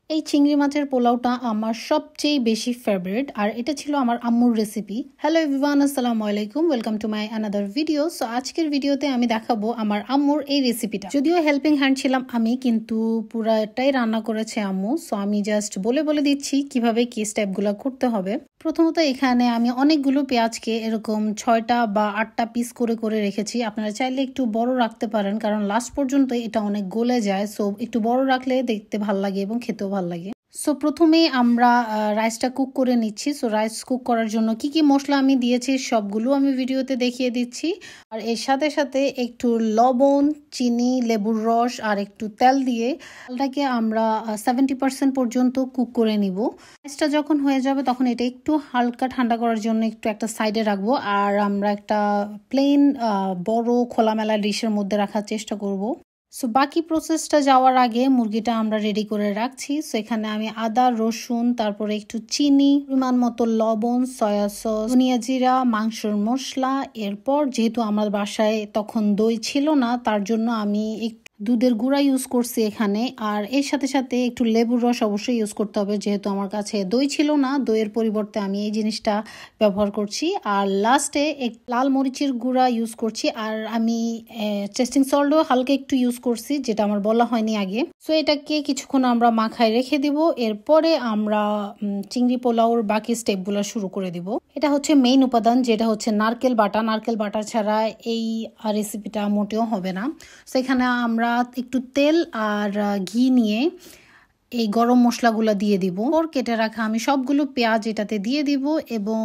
এই চিংড়ি মাছের পোলাওটা আমার সবচেয়ে বেশি ফেভারিট আর এটা ছিল আমার আম্মুর রেসিপি। হ্যালো এভরিওয়ান, আসসালামু আলাইকুম, welcome to my another video. So আজকের ভিডিওতে আমি দেখাবো আমার আম্মুর এই রেসিপিটা। যদিও হেল্পিং হ্যান্ড ছিলাম আমি, কিন্তু পুরাটাই রান্না করেছে আম্মু। সো আমি জাস্ট বলে বলে দিচ্ছি কিভাবে কি স্টেপগুলো করতে হবে। প্রথমত এখানে আমি অনেকগুলো পেঁয়াজকে এরকম 6টা বা 8টা পিস করে করে রেখেছি। আপনারা চাইলে একটু বড় রাখতে পারেন, কারণ লাস্ট পর্যন্ত এটা অনেক গলে যায়। সো একটু বড় রাখলে দেখতে ভালো লাগে এবং খেতেও ভালো লাগে। সো প্রথমেই আমরা রাইসটা কুক করে নিচ্ছি। সো রাইস কুক করার জন্য কি কি মশলা আমি দিয়েছি সবগুলো আমি ভিডিওতে দেখিয়ে দিচ্ছি। আর এর সাথে সাথে একটু লবণ, চিনি, লেবুর রস আর একটু তেল দিয়ে চালটাকে আমরা 70% পর্যন্ত কুক করে নিব। রাইসটা যখন হয়ে যাবে তখন এটা একটু হালকা ঠান্ডা করার জন্য একটু একটা সাইডে রাখবো, আর আমরা একটা প্লেন বড় খোলামেলা ডিশের মধ্যে রাখার চেষ্টা করব। সো বাকি প্রসেসটা যাওয়ার আগে মুরগিটা আমরা রেডি করে রাখছি। সো এখানে আমি আদা, রসুন, তারপরে একটু চিনি, পরিমাণ মতো লবণ, সয়া সস, ধনিয়া জিরা, মাংসের মশলা। এরপর যেহেতু আমার বাসায় তখন দই ছিল না, তার জন্য আমি দুধের গুঁড়া ইউজ করছি এখানে। আর এর সাথে সাথে একটু লেবুর রস অবশ্যই ইউজ করতে হবে, যেহেতু আমার কাছে দই ছিল না। দইয়ের পরিবর্তে আমি এই জিনিসটা ব্যবহার করছি। আর লাস্টে লাল মরিচের গুঁড়া ইউজ করছি, আর আমি টেস্টিং সল্টও হালকা একটু ইউজ করছি, যেটা আমার বলা হয়নি আগে। সো এটাকে কিছুক্ষণ আমরা মাখায় রেখে দিব। এরপরে আমরা চিংড়ি পোলাওর বাকি স্টেপগুলো শুরু করে দিব। এটা হচ্ছে মেইন উপাদান, যেটা হচ্ছে নারকেল বাটা। নারকেল বাটা ছাড়া এই রেসিপিটা মোটেও হবে না। সো এখানে আমরা একটু তেল আর ঘি নিয়ে এই গরম মশলাগুলো দিয়ে দিব। ওর কেটে রাখা আমি সবগুলো পেঁয়াজ এটাতে দিয়ে দিব এবং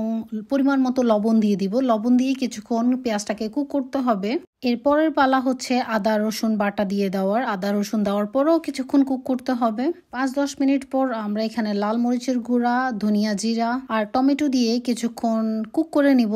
পরিমাণ মতো লবণ দিয়ে দিব। লবণ দিয়ে কিছুক্ষণ পেঁয়াজটাকে কুক করতে হবে। এরপরের পালা হচ্ছে আদা রসুন বাটা দিয়ে দেওয়ার। আদা রসুন দেওয়ার পরেও কিছুক্ষণ কুক করতে হবে। 5-10 মিনিট পর আমরা এখানে লাল মরিচের গুঁড়া, ধনিয়া জিরা আর টমেটো দিয়ে কিছুক্ষণ কুক করে নিব।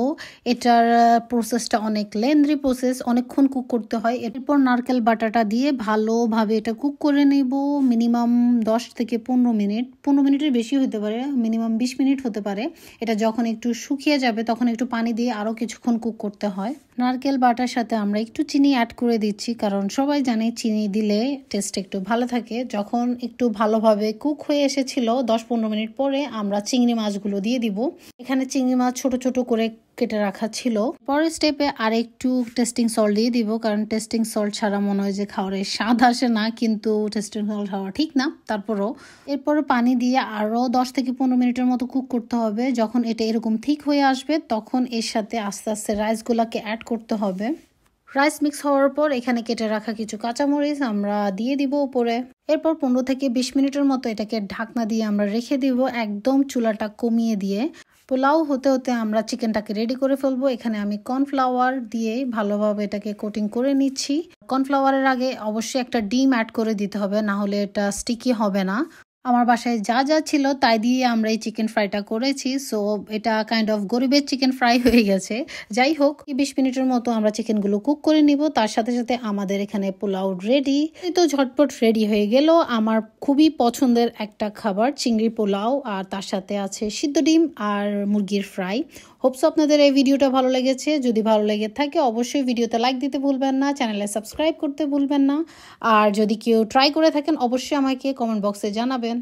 এটার প্রসেসটা অনেক লেন্থি প্রসেস, অনেকক্ষণ কুক করতে হয়। এরপর নারকেল বাটাটা দিয়ে ভালোভাবে এটা কুক করে নেব। মিনিমাম 10 থেকে 15 মিনিট, 15 মিনিটের বেশি হতে পারে, মিনিমাম 20 মিনিট হতে পারে। এটা যখন একটু শুকিয়ে যাবে তখন একটু পানি দিয়ে আরও কিছুক্ষণ কুক করতে হয়। নারকেল বাটার সাথে আমরা একটু চিনি অ্যাড করে দিচ্ছি, কারণ সবাই জানে চিনি দিলে টেস্ট একটু ভালো থাকে। যখন একটু ভালোভাবে কুক হয়ে এসেছিল 10-15 মিনিট পরে আমরা চিংড়ি মাছগুলো দিয়ে দিব। এখানে চিংড়ি মাছ ছোট ছোট করে কেটে রাখা ছিল। পরের স্টেপে আর একটু টেস্টিং সল্ট দিয়ে দিব, কারণ টেস্টিং সল্ট ছাড়া মনে হয় যে খাবারের স্বাদ আসে না, কিন্তু টেস্টিং সল্ট খাওয়া ঠিক না তারপরও। এরপরে পানি দিয়ে আরও 10 থেকে 15 মিনিটের মতো কুক করতে হবে। যখন এটা এরকম ঠিক হয়ে আসবে তখন এর সাথে আস্তে আস্তে রাইসগুলোকে অ্যাড করতে হবে। রাইস মিক্স হওয়ার পর এখানে কেটে রাখা কিছু কাঁচামরিচ আমরা দিয়ে দিব উপরে। এরপর 15 থেকে 20 মিনিটের মতো এটাকে ঢাকনা দিয়ে আমরা রেখে দিব, একদম চুলাটা কমিয়ে দিয়ে। পোলাও হতে হতে আমরা চিকেনটাকে রেডি করে ফেলবো। এখানে আমি কর্নফ্লাওয়ার দিয়ে ভালোভাবে এটাকে কোটিং করে নিচ্ছি। কর্নফ্লাওয়ারের আগে অবশ্যই একটা ডিম অ্যাড করে দিতে হবে, না হলে এটা স্টিকি হবে না। আমার বাসায় যা যা ছিল তাই দিয়ে আমরা এই চিকেন ফ্রাইটা করেছি। সো এটা কাইন্ড অফ গরিবের চিকেন ফ্রাই হয়ে গেছে। যাই হোক, 20 মিনিটের মতো আমরা চিকেনগুলো কুক করে নিব। তার সাথে সাথে আমাদের এখানে পোলাও রেডি। এই তো ঝটপট রেডি হয়ে গেল আমার খুবই পছন্দের একটা খাবার, চিংড়ি পোলাও। আর তার সাথে আছে সিদ্ধ ডিম আর মুরগির ফ্রাই। হোপস আপনাদের এই ভিডিওটা ভালো লেগেছে। যদি ভালো লেগে থাকে অবশ্যই ভিডিওতে লাইক দিতে ভুলবেন না, চ্যানেলে সাবস্ক্রাইব করতে ভুলবেন না। আর যদি কেউ ট্রাই করে থাকেন অবশ্যই আমাকে কমেন্ট বক্সে জানাবেন।